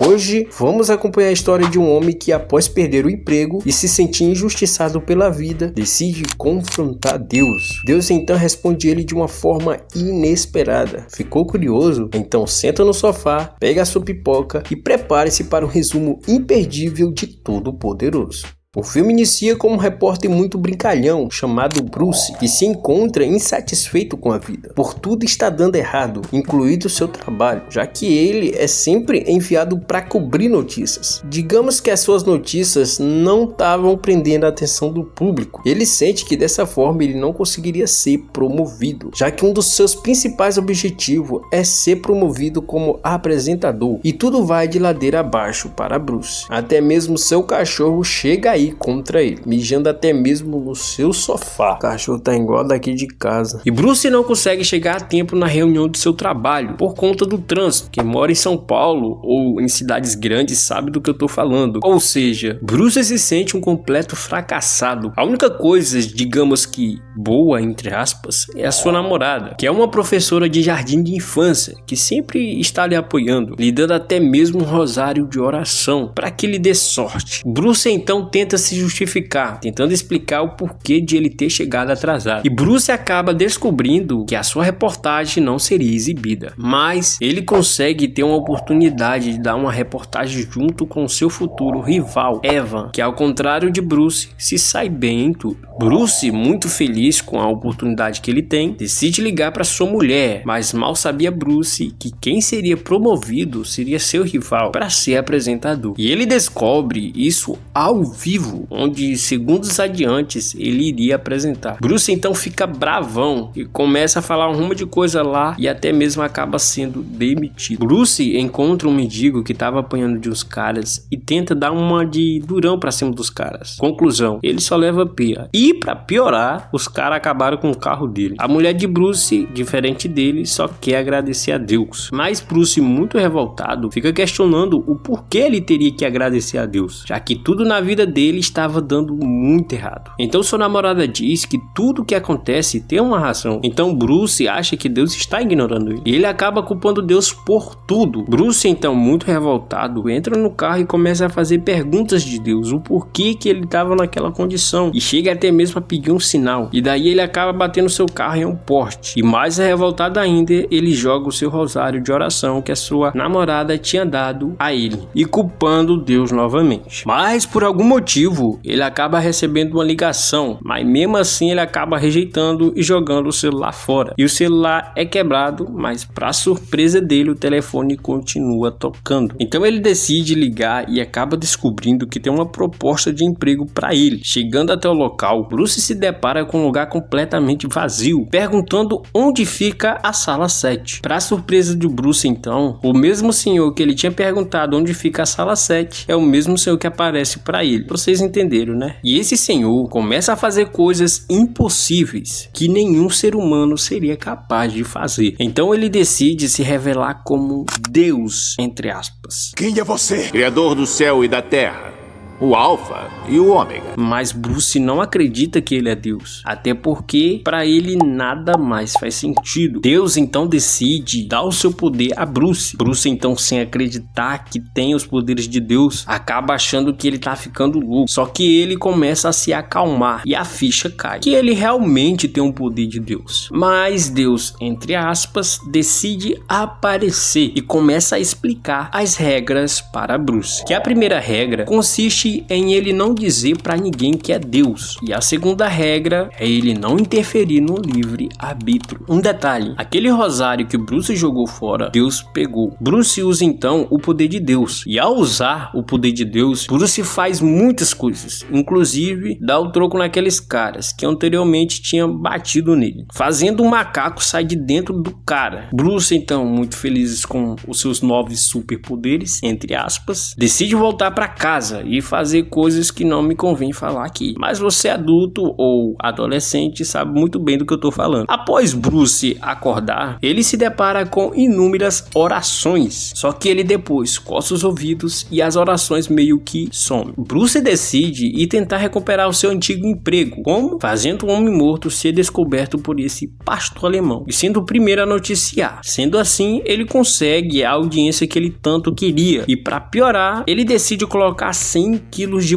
Hoje vamos acompanhar a história de um homem que, após perder o emprego e se sentir injustiçado pela vida, decide confrontar Deus. Deus então responde ele de uma forma inesperada. Ficou curioso? Então senta no sofá, pega a sua pipoca e prepare-se para um resumo imperdível de Todo-Poderoso. O filme inicia com um repórter muito brincalhão chamado Bruce, que se encontra insatisfeito com a vida, por tudo está dando errado, incluído seu trabalho, já que ele é sempre enviado para cobrir notícias. Digamos que as suas notícias não estavam prendendo a atenção do público. Ele sente que dessa forma ele não conseguiria ser promovido, já que um dos seus principais objetivos é ser promovido como apresentador, e tudo vai de ladeira abaixo para Bruce. Até mesmo seu cachorro chega aí contra ele, mijando até mesmo no seu sofá. O cachorro tá igual daqui de casa. E Bruce não consegue chegar a tempo na reunião do seu trabalho por conta do trânsito. Quem mora em São Paulo ou em cidades grandes sabe do que eu tô falando. Ou seja, Bruce se sente um completo fracassado. A única coisa, digamos que boa, entre aspas, é a sua namorada, que é uma professora de jardim de infância, que sempre está lhe apoiando, lhe dando até mesmo um rosário de oração para que lhe dê sorte. Bruce então tenta se justificar, tentando explicar o porquê de ele ter chegado atrasado. E Bruce acaba descobrindo que a sua reportagem não seria exibida, mas ele consegue ter uma oportunidade de dar uma reportagem junto com seu futuro rival, Evan, que ao contrário de Bruce, se sai bem em tudo. Bruce, muito feliz com a oportunidade que ele tem, decide ligar para sua mulher, mas mal sabia Bruce que quem seria promovido seria seu rival para ser apresentador. E ele descobre isso ao vivo, onde segundos adiante ele iria apresentar. Bruce então fica bravão e começa a falar um rumo de coisa lá e até mesmo acaba sendo demitido. Bruce encontra um mendigo que estava apanhando de uns caras e tenta dar uma de durão pra cima dos caras. Conclusão, ele só leva pia. E pra piorar, os caras acabaram com o carro dele. A mulher de Bruce, diferente dele, só quer agradecer a Deus. Mas Bruce, muito revoltado, fica questionando o porquê ele teria que agradecer a Deus, já que tudo na vida dele estava dando muito errado. Então sua namorada diz que tudo que acontece tem uma razão. Então Bruce acha que Deus está ignorando ele. E ele acaba culpando Deus por tudo. Bruce então, muito revoltado, entra no carro e começa a fazer perguntas de Deus, o porquê que ele estava naquela condição. E chega até mesmo a pedir um sinal. E daí ele acaba batendo seu carro em um poste. E mais revoltado ainda, ele joga o seu rosário de oração que a sua namorada tinha dado a ele. E culpando Deus novamente. Mas por algum motivo, ele acaba recebendo uma ligação, mas mesmo assim ele acaba rejeitando e jogando o celular fora. E o celular é quebrado, mas para surpresa dele, o telefone continua tocando. Então ele decide ligar e acaba descobrindo que tem uma proposta de emprego para ele. Chegando até o local, Bruce se depara com um lugar completamente vazio, perguntando onde fica a sala 7. Para surpresa de Bruce então, o mesmo senhor que ele tinha perguntado onde fica a sala 7 é o mesmo senhor que aparece para ele. Vocês entenderam, né? E esse senhor começa a fazer coisas impossíveis que nenhum ser humano seria capaz de fazer. Então ele decide se revelar como Deus, entre aspas. Quem é você? Criador do céu e da terra, o Alfa e o Ômega. Mas Bruce não acredita que ele é Deus, até porque para ele nada mais faz sentido. Deus então decide dar o seu poder a Bruce. Bruce então, sem acreditar que tem os poderes de Deus, acaba achando que ele tá ficando louco. Só que ele começa a se acalmar e a ficha cai, que ele realmente tem um poder de Deus. Mas Deus, entre aspas, decide aparecer e começa a explicar as regras para Bruce. Que a primeira regra consiste em ele não dizer para ninguém que é Deus. E a segunda regra é ele não interferir no livre-arbítrio. Um detalhe, aquele rosário que Bruce jogou fora, Deus pegou. Bruce usa então o poder de Deus. E ao usar o poder de Deus, Bruce faz muitas coisas. Inclusive, dá o troco naqueles caras que anteriormente tinham batido nele. Fazendo um macaco sair de dentro do cara. Bruce então, muito feliz com os seus novos superpoderes, entre aspas, decide voltar para casa e fazer fazer coisas que não me convém falar aqui. Mas você adulto ou adolescente sabe muito bem do que eu tô falando. Após Bruce acordar, ele se depara com inúmeras orações. Só que ele depois coça os ouvidos e as orações meio que somem. Bruce decide ir tentar recuperar o seu antigo emprego. Como? Fazendo um homem morto ser descoberto por esse pastor alemão e sendo o primeiro a noticiar. Sendo assim, ele consegue a audiência que ele tanto queria. E para piorar, ele decide colocar 100 quilos de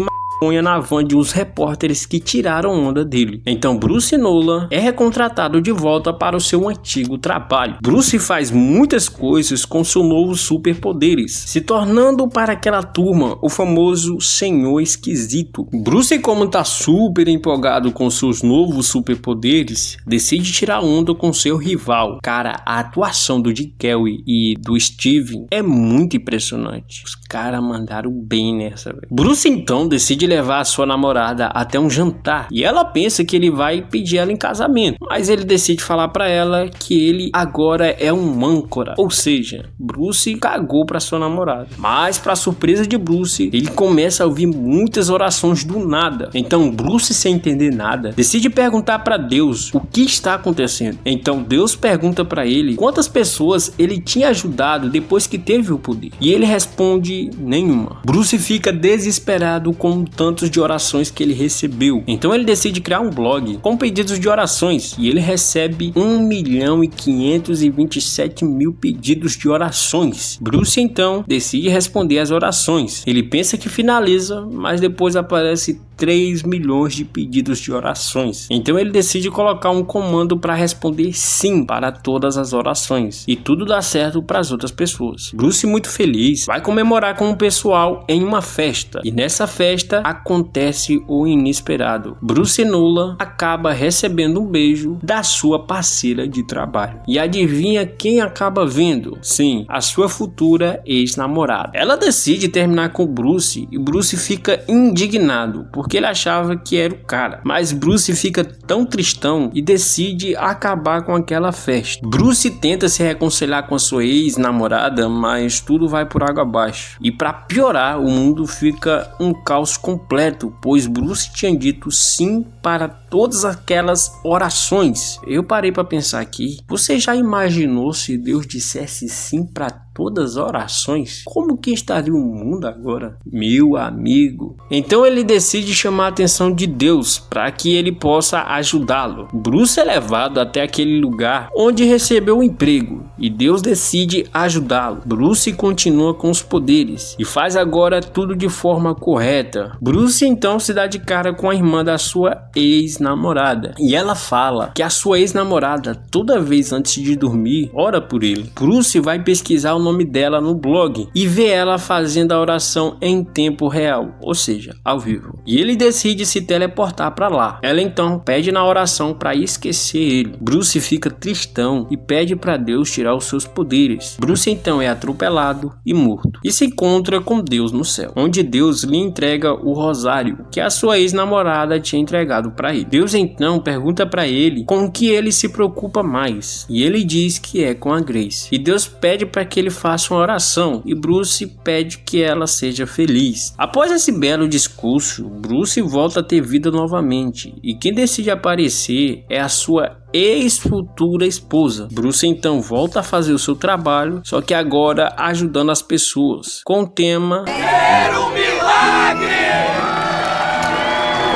na van de uns repórteres que tiraram onda dele. Então Bruce Nolan é recontratado de volta para o seu antigo trabalho. Bruce faz muitas coisas com seus novos superpoderes, se tornando para aquela turma o famoso Senhor Esquisito. Bruce, como tá super empolgado com seus novos superpoderes, decide tirar onda com seu rival. Cara, a atuação do Jim Carrey e do Steven é muito impressionante. Os caras mandaram bem nessa, véio. Bruce então decide levar a sua namorada até um jantar e ela pensa que ele vai pedir ela em casamento, mas ele decide falar para ela que ele agora é um âncora, ou seja, Bruce cagou para sua namorada. Mas para surpresa de Bruce, ele começa a ouvir muitas orações do nada. Então Bruce, sem entender nada, decide perguntar para Deus o que está acontecendo. Então Deus pergunta para ele quantas pessoas ele tinha ajudado depois que teve o poder, e ele responde nenhuma. Bruce fica desesperado com tantos de orações que ele recebeu. Então ele decide criar um blog com pedidos de orações e ele recebe 1.527.000 pedidos de orações. Bruce então decide responder as orações. Ele pensa que finaliza, mas depois aparece 3 milhões de pedidos de orações. Então ele decide colocar um comando para responder sim para todas as orações e tudo dá certo para as outras pessoas. Bruce, muito feliz, vai comemorar com o pessoal em uma festa e nessa festa acontece o inesperado. Bruce Nolan acaba recebendo um beijo da sua parceira de trabalho. E adivinha quem acaba vendo? Sim, a sua futura ex-namorada. Ela decide terminar com Bruce e Bruce fica indignado porque ele achava que era o cara. Mas Bruce fica tão tristão e decide acabar com aquela festa. Bruce tenta se reconciliar com a sua ex-namorada, mas tudo vai por água abaixo. E para piorar, o mundo fica um caos completo, pois Bruce tinha dito sim para todas aquelas orações. Eu parei para pensar aqui. Você já imaginou se Deus dissesse sim para todas as orações? Como que estaria o mundo agora, meu amigo? Então ele decide chamar a atenção de Deus para que ele possa ajudá-lo. Bruce é levado até aquele lugar onde recebeu o emprego e Deus decide ajudá-lo. Bruce continua com os poderes e faz agora tudo de forma correta. Bruce então se dá de cara com a irmã da sua ex-namorada e ela fala que a sua ex-namorada toda vez antes de dormir ora por ele. Bruce vai pesquisar o nome dela no blog e vê ela fazendo a oração em tempo real, ou seja, ao vivo. E ele decide se teleportar para lá. Ela então pede na oração para esquecer ele. Bruce fica tristão e pede para Deus tirar os seus poderes. Bruce então é atropelado e morto e se encontra com Deus no céu, onde Deus lhe entrega o rosário que a sua ex-namorada tinha entregado para ele. Deus então pergunta para ele com o que ele se preocupa mais e ele diz que é com a Grace. E Deus pede para que ele faça uma oração e Bruce pede que ela seja feliz. Após esse belo discurso, Bruce volta a ter vida novamente e quem decide aparecer é a sua ex-futura esposa. Bruce então volta a fazer o seu trabalho, só que agora ajudando as pessoas com o tema Quero um milagre!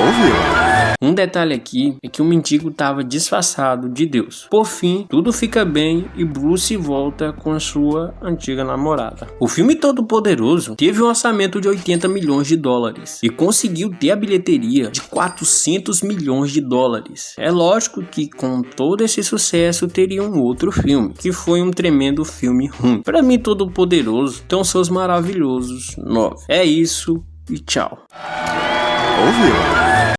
Ouviu? Um detalhe aqui é que o mendigo estava disfarçado de Deus. Por fim, tudo fica bem e Bruce volta com a sua antiga namorada. O filme Todo Poderoso teve um orçamento de 80 milhões de dólares e conseguiu ter a bilheteria de 400 milhões de dólares. É lógico que com todo esse sucesso teria um outro filme, que foi um tremendo filme ruim. Para mim, Todo Poderoso tem os seus maravilhosos 9. É isso e tchau. Ouviu?